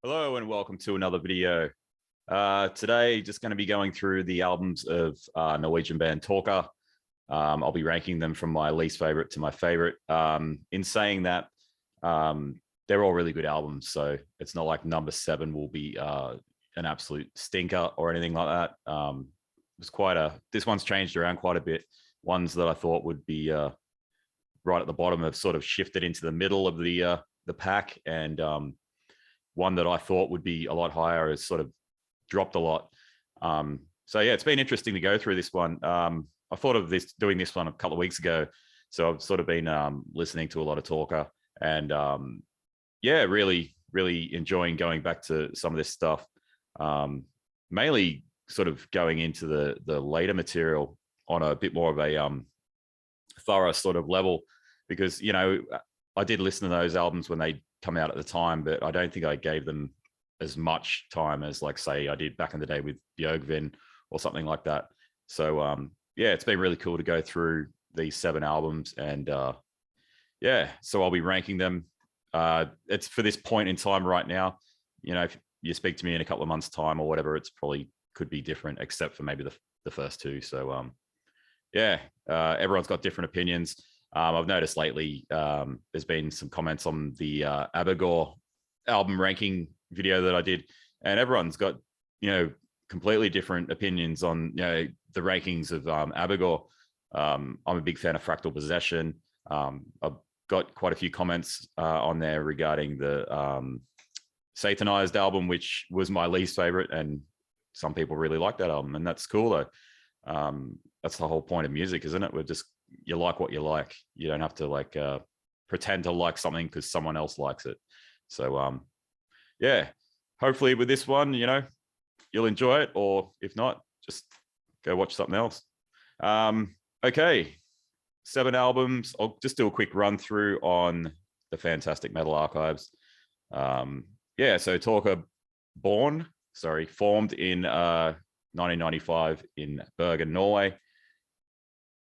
Hello and welcome to another video. Today, just going to be going through the albums of Norwegian band Taake. I'll be ranking them from my least favorite to my favorite. In saying that, they're all really good albums, so it's not like number 7 will be an absolute stinker or anything like that. This one's changed around quite a bit. Ones that I thought would be right at the bottom have sort of shifted into the middle of the pack, and one that I thought would be a lot higher has sort of dropped a lot. So yeah, it's been interesting to go through this one. I thought of doing this one a couple of weeks ago, so I've sort of been listening to a lot of Taake, and yeah, really enjoying going back to some of this stuff. Mainly sort of going into the later material on a bit more of a thorough sort of level, because I did listen to those albums when they come out at the time, but I don't think I gave them as much time as, like, say, I did back in the day with Jurgvin or something like that. So yeah, it's been really cool to go through these 7 albums, and yeah, so I'll be ranking them. It's for this point in time right now. If you speak to me in a couple of months' time or whatever, it's probably could be different, except for maybe the first 2. So yeah, everyone's got different opinions. I've noticed lately there's been some comments on the Abigor album ranking video that I did, and everyone's got completely different opinions on the rankings of Abigor. I'm a big fan of Fractal Possession. I've got quite a few comments on there regarding the Satanized album, which was my least favorite, and some people really like that album, and that's cool though. That's the whole point of music, isn't it? You like what you like. You don't have to pretend to like something because someone else likes it. So yeah, hopefully with this one, you'll enjoy it, or if not, just go watch something else. Okay, 7 albums. I'll just do a quick run through on the Fantastic Metal Archives. Yeah, so Taake formed in 1995 in Bergen, Norway.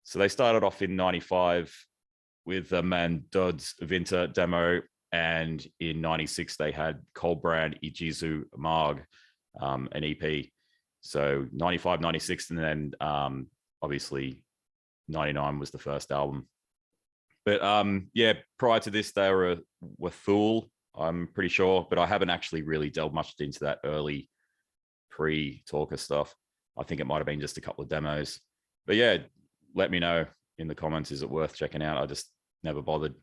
So they started off in 95 with the Man Død's Vinter demo, and in 96 they had Coldbrand Ijizu Marg, an EP. So 95, 96, and then obviously 99 was the first album. But yeah, prior to this they were Thule, I'm pretty sure, but I haven't actually really delved much into that early pre-Taake stuff. I think it might have been just a couple of demos. But yeah, let me know in the comments, is it worth checking out? I just never bothered.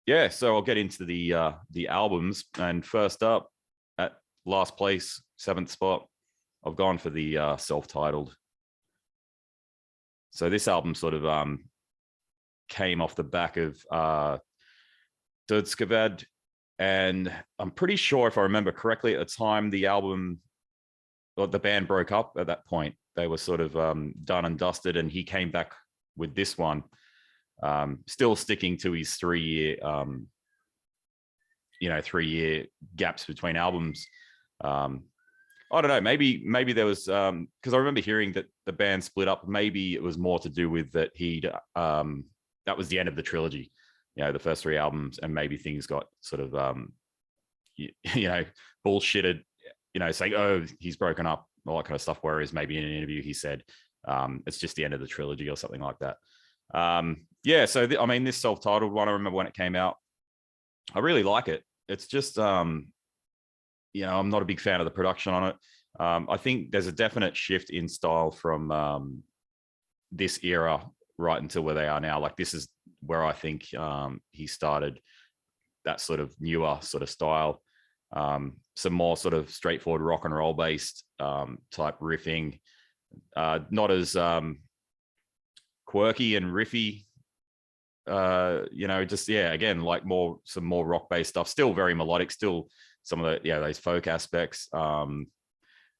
Yeah, so I'll get into the albums, and first up, at last place, 7th spot, I've gone for the self-titled. So this album sort of came off the back of Dødskevad, and I'm pretty sure, if I remember correctly, at the time the band broke up at that point. They were sort of done and dusted, and he came back with this one, still sticking to his 3-year 3-year gaps between albums. I don't know, maybe there was, because I remember hearing that the band split up. Maybe it was more to do with that that was the end of the trilogy, the first 3 albums, and maybe things got sort of bullshitted, saying, oh, he's broken up, all that kind of stuff. Whereas maybe in an interview he said it's just the end of the trilogy or something like that. Yeah, so this self-titled one, I remember when it came out, I really like it. It's just I'm not a big fan of the production on it. I think there's a definite shift in style from this era right until where they are now. Like, this is where I think he started that sort of newer sort of style. Some more sort of straightforward rock and roll based type riffing, not as quirky and riffy. Again, like some more rock based stuff. Still very melodic. Still some of the those folk aspects.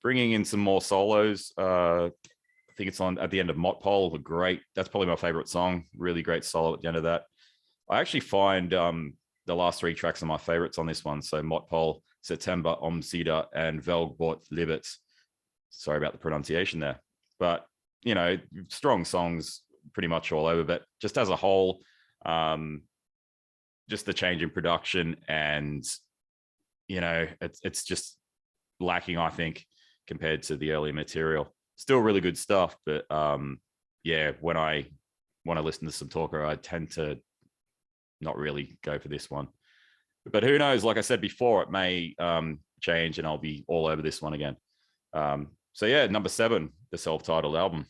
Bringing in some more solos. I think it's on at the end of Motpole. Great. That's probably my favorite song. Really great solo at the end of that. I actually find the last 3 tracks are my favorites on this one. So Motpole, September, Omsider, and Velgbort Libets. Sorry about the pronunciation there. But, strong songs pretty much all over. But just as a whole, just the change in production and it's just lacking, I think, compared to the earlier material. Still really good stuff, but yeah, when I want to listen to some Talker, I tend to not really go for this one. But who knows? Like I said before, it may change, and I'll be all over this one again. So yeah, number 7, the self-titled album.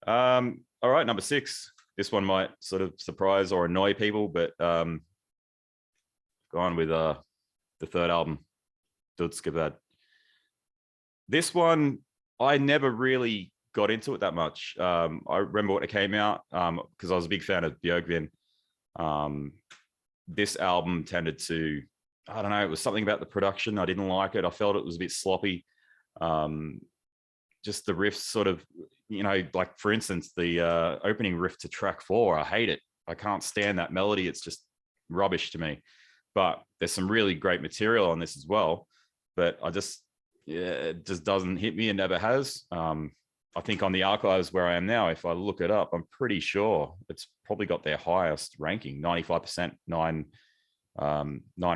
All right, number 6. This one might sort of surprise or annoy people, but gone with the third album, Dødsgeværet. This one, I never really got into it that much. I remember when it came out because I was a big fan of Jurgvin. This album tended to, I don't know, it was something about the production. I didn't like it. I felt it was a bit sloppy. Just the riffs sort of, like for instance, the opening riff to track 4, I hate it. I can't stand that melody. It's just rubbish to me. But there's some really great material on this as well. But it just doesn't hit me and never has. I think on the archives where I am now, if I look it up, I'm pretty sure it's probably got their highest ranking, 95%, 9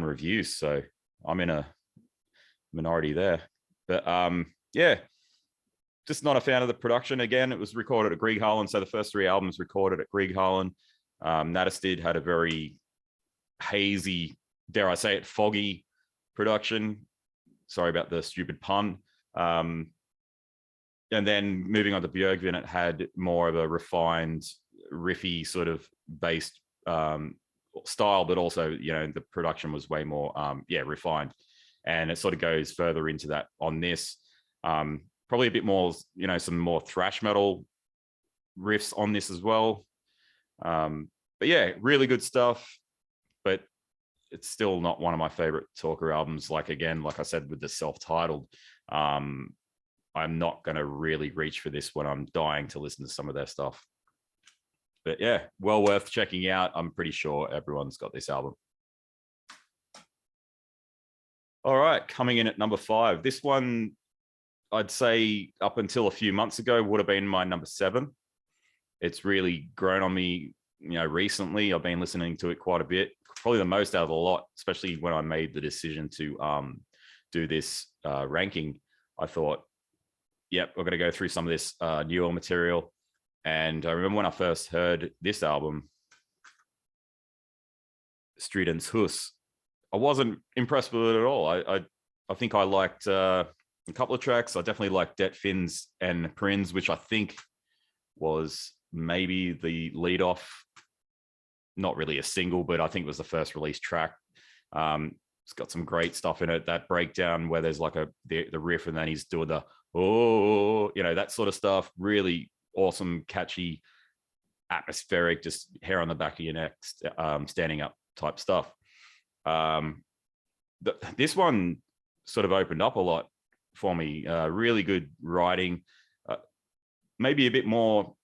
reviews. So I'm in a minority there. But yeah, just not a fan of the production. Again, it was recorded at Jurgvin. So the first 3 albums recorded at Jurgvin. Natas Did had a very hazy, dare I say it, foggy production. Sorry about the stupid pun. And then moving on to Jurgvin, it had more of a refined, riffy sort of based style, but also, the production was way more, refined. And it sort of goes further into that on this. Probably a bit more, some more thrash metal riffs on this as well. But yeah, really good stuff. But it's still not one of my favorite Talker albums. Like I said, with the self-titled, I'm not going to really reach for this when I'm dying to listen to some of their stuff. But yeah, well worth checking out. I'm pretty sure everyone's got this album. All right, coming in at number 5. This one, I'd say up until a few months ago, would have been my number 7. It's really grown on me, recently. I've been listening to it quite a bit, probably the most out of the lot, especially when I made the decision to do this ranking. I thought, yep, we're going to go through some of this newer material. And I remember when I first heard this album, Strewn's Hus, I wasn't impressed with it at all. I think I liked a couple of tracks. I definitely liked Det Fins and Prins, which I think was maybe the lead off, not really a single, but I think it was the first release track. It's got some great stuff in it. That breakdown where there's like the riff and then he's doing the that sort of stuff. Really awesome, catchy, atmospheric, just hair on the back of your neck, standing up type stuff. This one sort of opened up a lot for me. Really good writing, maybe a bit more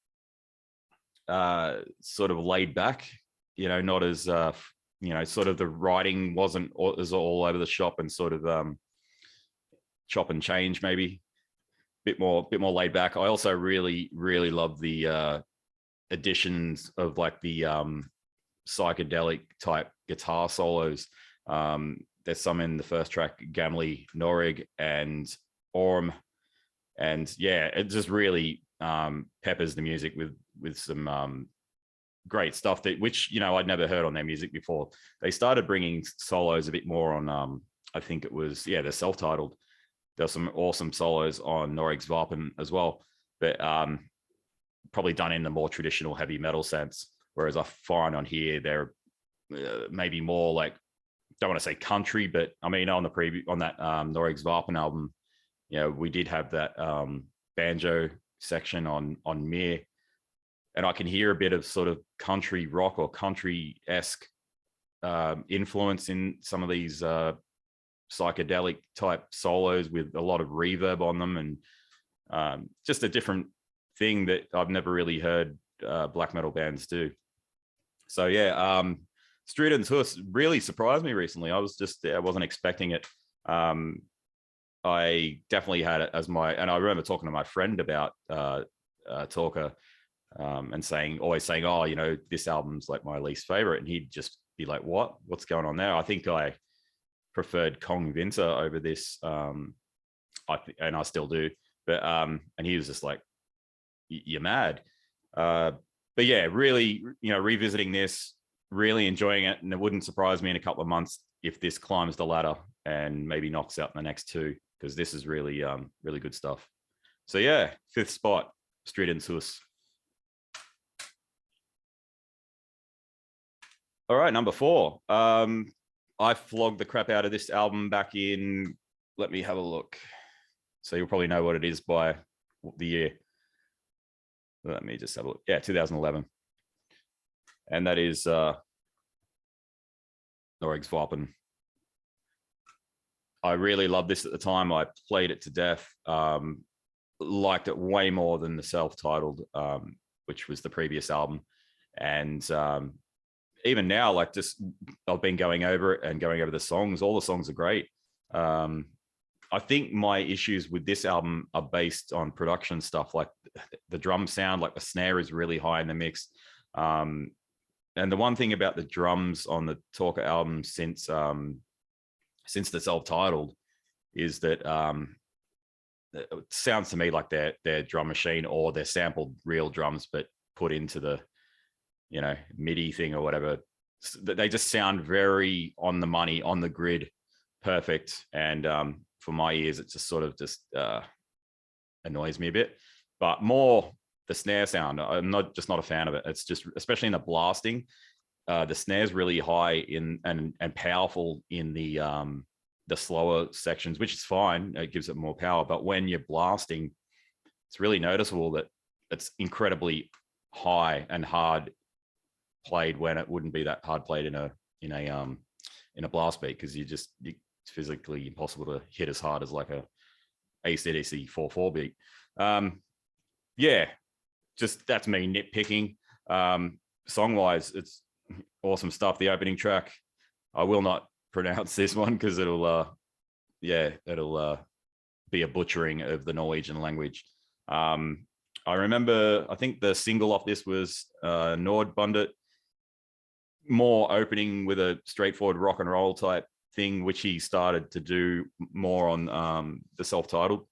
sort of laid back, not as sort of the writing wasn't as all over the shop and sort of chop and change, maybe bit more laid back. I also really love the additions of like the psychedelic type guitar solos. There's some in the first track, Gamli Noreg and Orm, and yeah, it just really peppers the music with some great stuff which I'd never heard on their music before. They started bringing solos a bit more on I think it was the self-titled. There's some awesome solos on Norexvarpin as well, but probably done in the more traditional heavy metal sense. Whereas I find on here they're maybe more like, don't want to say country, but I mean on that Norexvarpin album, we did have that banjo section on Mir, and I can hear a bit of sort of country rock or country-esque influence in some of these psychedelic type solos with a lot of reverb on them, and just a different thing that I've never really heard black metal bands do. So yeah, Strewn's Hus really surprised me recently. I wasn't expecting it. I definitely had it as and I remember talking to my friend about Talker, and always saying, oh, this album's like my least favorite, and he'd just be like, what's going on there? I think I preferred Kong Vinter over this. And I still do. But and he was just like, you're mad. But yeah, really, revisiting this, really enjoying it. And it wouldn't surprise me in a couple of months if this climbs the ladder and maybe knocks out the next two, because this is really, really good stuff. So yeah, 5th spot, Strewn. All right, number 4. I flogged the crap out of this album back in, let me have a look. So you'll probably know what it is by the year. Let me just have a look. Yeah, 2011. And that is Norexvarpin. I really loved this at the time. I played it to death. Liked it way more than the self-titled, which was the previous album. And even now, like, just I've been going over it and going over the songs. All the songs are great. I think my issues with this album are based on production stuff, like the drum sound, like the snare is really high in the mix. And the one thing about the drums on the Taake album since the self-titled is that it sounds to me like their drum machine, or they're sampled real drums but put into the MIDI thing or whatever. They just sound very on the money, on the grid, perfect. And for my ears, it just sort of annoys me a bit. But more the snare sound, I'm not a fan of it. It's just, especially in the blasting, the snare's really high in and powerful in the slower sections, which is fine. It gives it more power. But when you're blasting, it's really noticeable that it's incredibly high and hard played when it wouldn't be that hard played in a blast beat, because it's physically impossible to hit as hard as like a AC/DC 4/4 beat. Yeah, just that's me nitpicking. Song wise, it's awesome stuff. The opening track, I will not pronounce this one because it'll be a butchering of the Norwegian language. I remember, I think the single off this was Nordbundet, more opening with a straightforward rock and roll type thing, which he started to do more on the self-titled.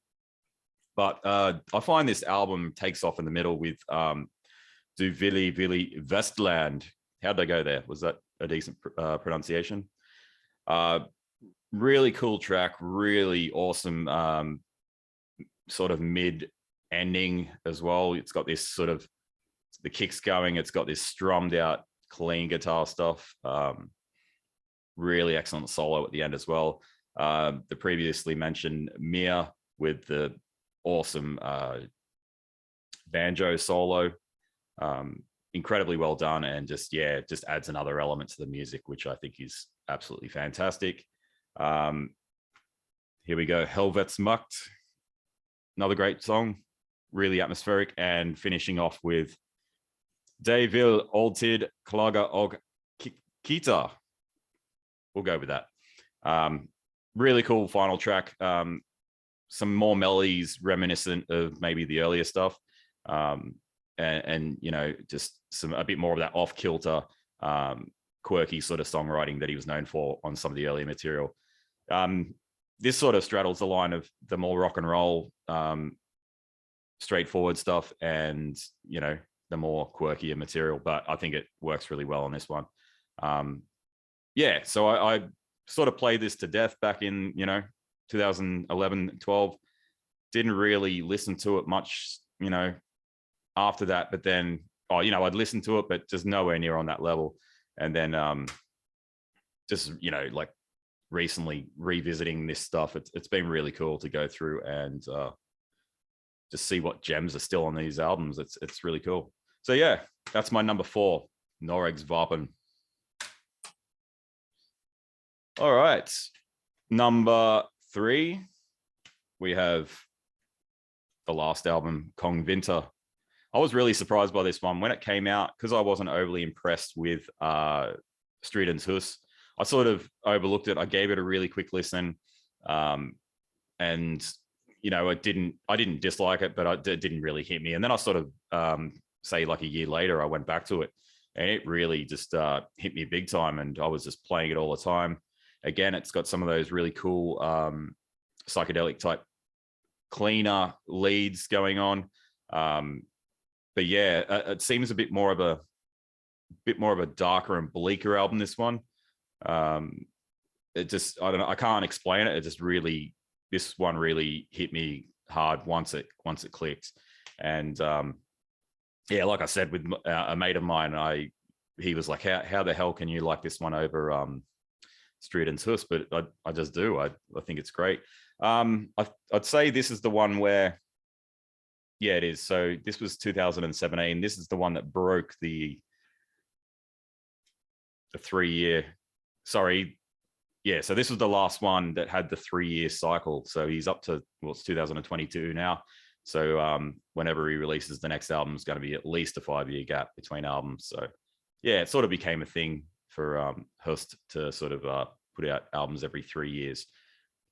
But I find this album takes off in the middle with Du Ville Vestland. How'd they go there? Was that a decent pronunciation? Really cool track, really awesome sort of mid ending as well. It's got this sort of, the kicks going, it's got this strummed out clean guitar stuff. Really excellent solo at the end as well. The previously mentioned Mia with the awesome banjo solo, incredibly well done, and just adds another element to the music, which I think is absolutely fantastic. Here we go, Helvetsmakt, another great song, really atmospheric, and finishing off with De vil alltid klaga og kita. We'll go with that. Really cool final track. Some more melodies reminiscent of maybe the earlier stuff, and just a bit more of that off kilter, quirky sort of songwriting that he was known for on some of the earlier material. This sort of straddles the line of the more rock and roll, straightforward stuff, and the more quirkier material, but I think it works really well on this one. So I sort of played this to death back in 2011, 12. Didn't really listen to it much after that, but then I'd listen to it, but just nowhere near on that level. And then just like recently revisiting this stuff, it's been really cool to go through and just see what gems are still on these albums. It's really cool. So yeah, that's my number 4, Norexvarpin. All right, number 3, we have the last album, Kong Vinter. I was really surprised by this one when it came out, because I wasn't overly impressed with Strewn's Hus. I sort of overlooked it. I gave it a really quick listen, and I didn't dislike it, but it didn't really hit me. And then I sort of say like a year later, I went back to it, and it really just hit me big time, and I was just playing it all the time. Again, it's got some of those really cool psychedelic type cleaner leads going on. But yeah, it seems a bit more of a darker and bleaker album, this one. It just, I don't know, I can't explain it. It just really, this one really hit me hard once it clicked. And yeah, like I said, with a mate of mine, he was like, how the hell can you like this one over Strewn's Hus? But I just do. I think it's great. I'd say this is the one where, yeah, it is. So this was 2017. This is the one that broke the 3-year, sorry. Yeah, so this was the last one that had the 3-year cycle. So he's up to, well, it's 2022 now. So whenever he releases the next album, it's going to be at least a 5-year gap between albums. So yeah, it sort of became a thing for Hust to sort of put out albums every 3 years.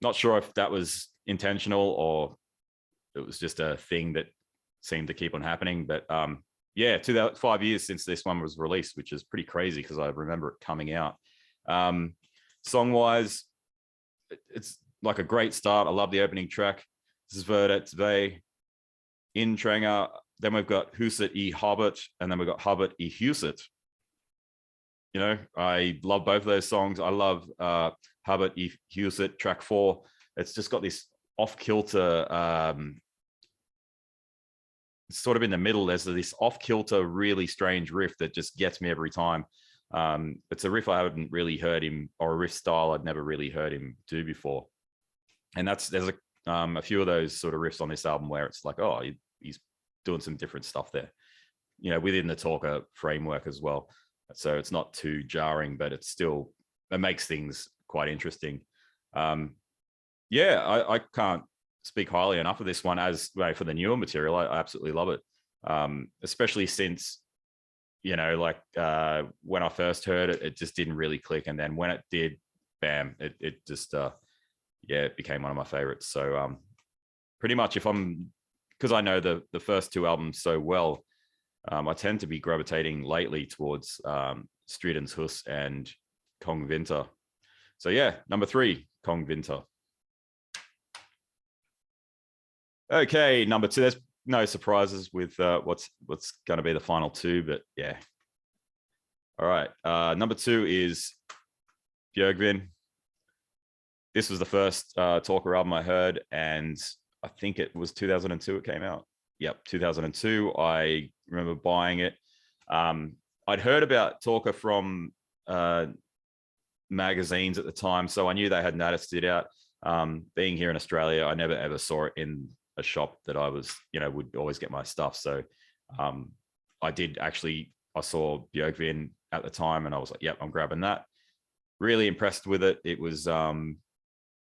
Not sure if that was intentional or it was just a thing that seemed to keep on happening. But yeah, 5 years since this one was released, which is pretty crazy because I remember it coming out. Song-wise, it's like a great start. I love the opening track. This is Verdet Zwei, Intranger. Then we've got Huset I Hobbit, and then we've got Hobbit I Huset. You know, I love both of those songs. I love Hobbit I Huset, track 4. It's just got this off-kilter, sort of in the middle. There's this off-kilter, really strange riff that just gets me every time. It's a riff I haven't really heard him, or a riff style I'd never really heard him do before. And there's a few of those sort of riffs on this album where it's like, oh, he's doing some different stuff there, you know, within the Talker framework as well. So it's not too jarring, but it makes things quite interesting. Yeah, I can't speak highly enough of this one. As for the newer material, I absolutely love it, especially since, you know, like when I first heard it, it just didn't really click, and then when it did, bam, it just yeah, it became one of my favorites. So pretty much, because I know the first 2 albums so well, I tend to be gravitating lately towards Strewn's Hus and Kong Vinter. So yeah, number 3, Kong Vinter. Okay, number 2. There's no surprises with what's going to be the final 2, but yeah. All right, number 2 is Jurgvin. This was the first Talker album I heard, and I think it was 2002 it came out. Yep, 2002. I remember buying it. I'd heard about Talker from magazines at the time, so I knew they had Natas Did out. Being here in Australia, I never ever saw it in a shop that I was, you know, would always get my stuff. So I saw Jurgvin at the time, and I was like, yep, I'm grabbing that. Really impressed with it. It was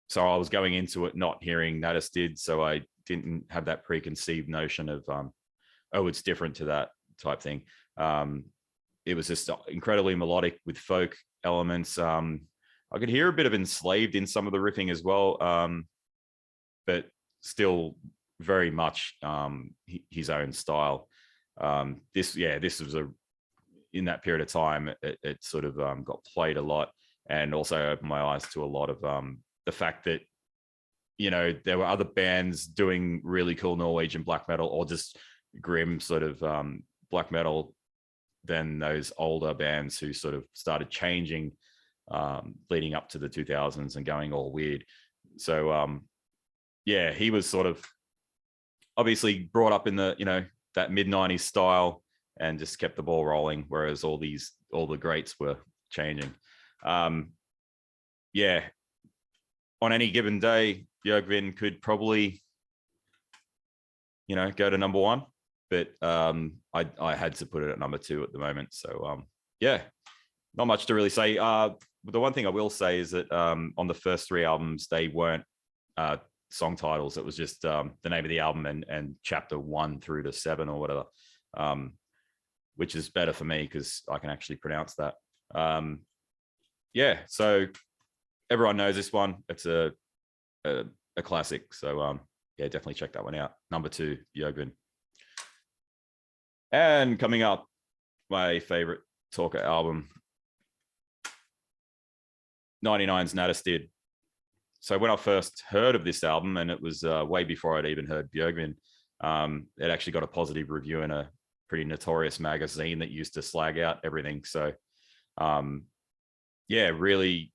so I was going into it not hearing Natas Did, so I didn't have that preconceived notion of oh, it's different to that type thing. It was just incredibly melodic with folk elements. I could hear a bit of Enslaved in some of the riffing as well, but still very much his own style. This was in that period of time, it sort of got played a lot, and also opened my eyes to a lot of the fact that, you know, there were other bands doing really cool Norwegian black metal, or just grim sort of black metal, than those older bands who sort of started changing leading up to the 2000s and going all weird. So yeah, he was sort of obviously brought up in the, you know, that mid-90s style, and just kept the ball rolling, whereas all the greats were changing. Yeah, on any given day, Jurgvin could probably, you know, go to number 1, but I had to put it at number 2 at the moment. So yeah, not much to really say. The one thing I will say is that on the first 3 albums, they weren't song titles. It was just the name of the album and chapter 1 through to 7 or whatever, which is better for me because I can actually pronounce that. Yeah, so everyone knows this one. It's a classic. So yeah, definitely check that one out. Number 2, Jurgvin. And coming up, my favorite Taake album. 99's Natas Did. So when I first heard of this album, and it was way before I'd even heard Jurgvin, it actually got a positive review in a pretty notorious magazine that used to slag out everything. So yeah, really,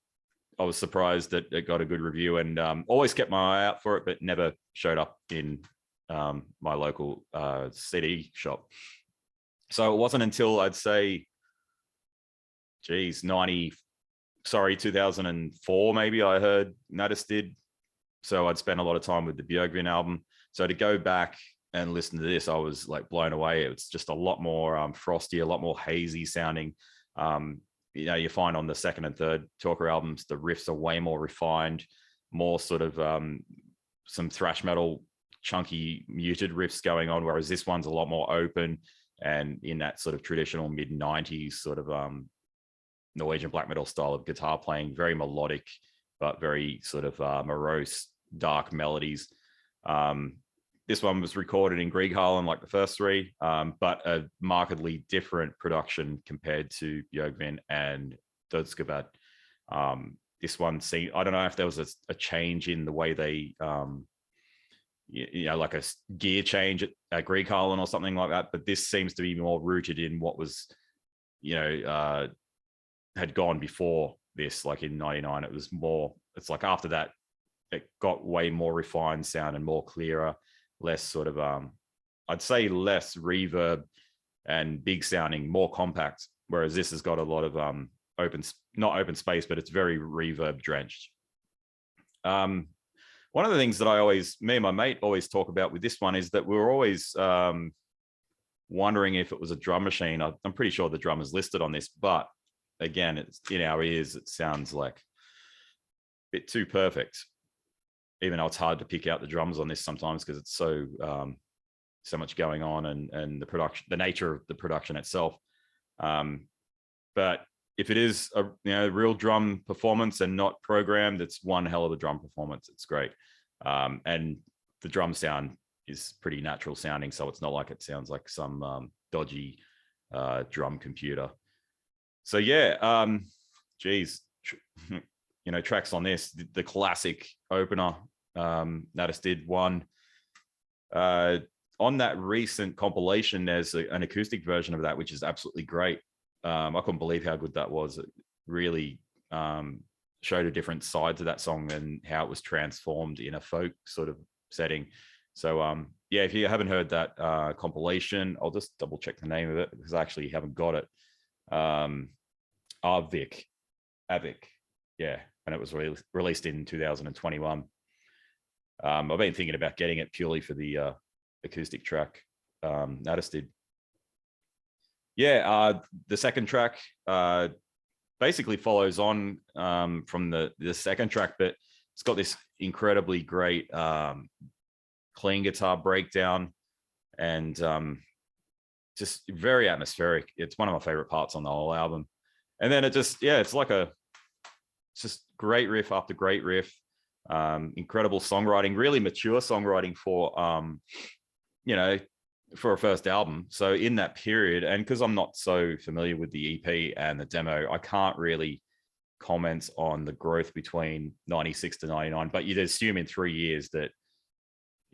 I was surprised that it got a good review, and always kept my eye out for it, but never showed up in my local CD shop. So it wasn't until I'd say, geez, 2004 maybe, I heard Natas Did. So I'd spent a lot of time with the Jurgvin album. So to go back and listen to this, I was like blown away. It's just a lot more frosty, a lot more hazy sounding. You know, you find on the second and third Taake albums, the riffs are way more refined, more sort of some thrash metal, chunky, muted riffs going on, whereas this one's a lot more open and in that sort of traditional mid-90s sort of Norwegian black metal style of guitar playing, very melodic, but very sort of morose, dark melodies. This one was recorded in Grieghallen like the first three, but a markedly different production compared to Jurgvin and Jurgvin. This one seemed, I don't know if there was a change in the way they, you know, like a gear change at Grieghallen or something like that, but this seems to be more rooted in what was, you know, had gone before this, like in 99. It was more, it's like after that, it got way more refined sound and more clearer, less sort of, I'd say less reverb and big sounding, more compact. Whereas this has got a lot of not open space, but it's very reverb drenched. One of the things that me and my mate always talk about with this one is that we were always wondering if it was a drum machine. I'm pretty sure the drum is listed on this, but again, it's in our ears, it sounds like a bit too perfect, even though it's hard to pick out the drums on this sometimes because it's so much going on and the production, the nature of the production itself. But if it is a real drum performance and not programmed, it's one hell of a drum performance. It's great. And the drum sound is pretty natural sounding, so it's not like it sounds like some dodgy drum computer. So yeah, geez, tracks on this, the classic opener, Natas Did one. On that recent compilation, there's an acoustic version of that, which is absolutely great. I couldn't believe how good that was. It really showed a different side to that song and how it was transformed in a folk sort of setting. So yeah, if you haven't heard that compilation, I'll just double check the name of it because I actually haven't got it. Avik, yeah, and it was released in 2021. I've been thinking about getting it purely for the acoustic track. Natas Did. Yeah, the second track basically follows on from the second track, but it's got this incredibly great clean guitar breakdown and just very atmospheric. It's one of my favorite parts on the whole album. And then it just, yeah, it's just great riff after great riff. Incredible songwriting, really mature songwriting for for a first album. So in that period, and because I'm not so familiar with the EP and the demo, I can't really comment on the growth between 96 to 99, but you'd assume in 3 years that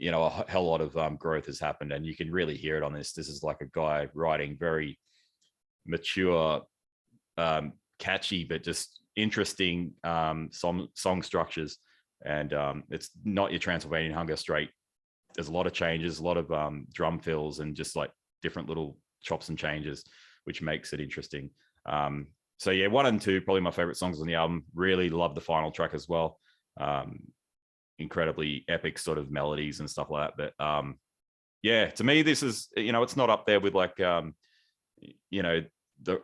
a hell lot of growth has happened, and you can really hear it on this. This is like a guy writing very mature, catchy, but just interesting song structures. And it's not your Transylvanian Hunger straight. There's a lot of changes, a lot of drum fills, and just like different little chops and changes, which makes it interesting. So yeah, 1 and 2, probably my favorite songs on the album. Really love the final track as well. Incredibly epic sort of melodies and stuff like that. But yeah, to me, this is, it's not up there with like, the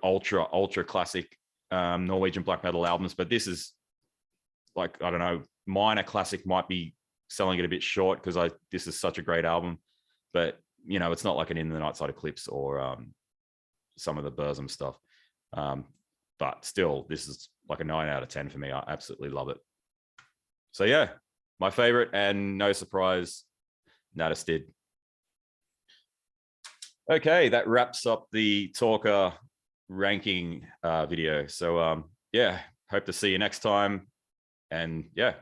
ultra classic Norwegian black metal albums, but this is like, I don't know, minor classic might be selling it a bit short because this is such a great album, but it's not like an In the Night Side Eclipse or some of the Burzum stuff. But still, this is like a 9 out of 10 for me. I absolutely love it. So yeah, my favorite, and no surprise, Natas Did. Okay, that wraps up the Taake ranking video. So yeah, hope to see you next time. And yeah,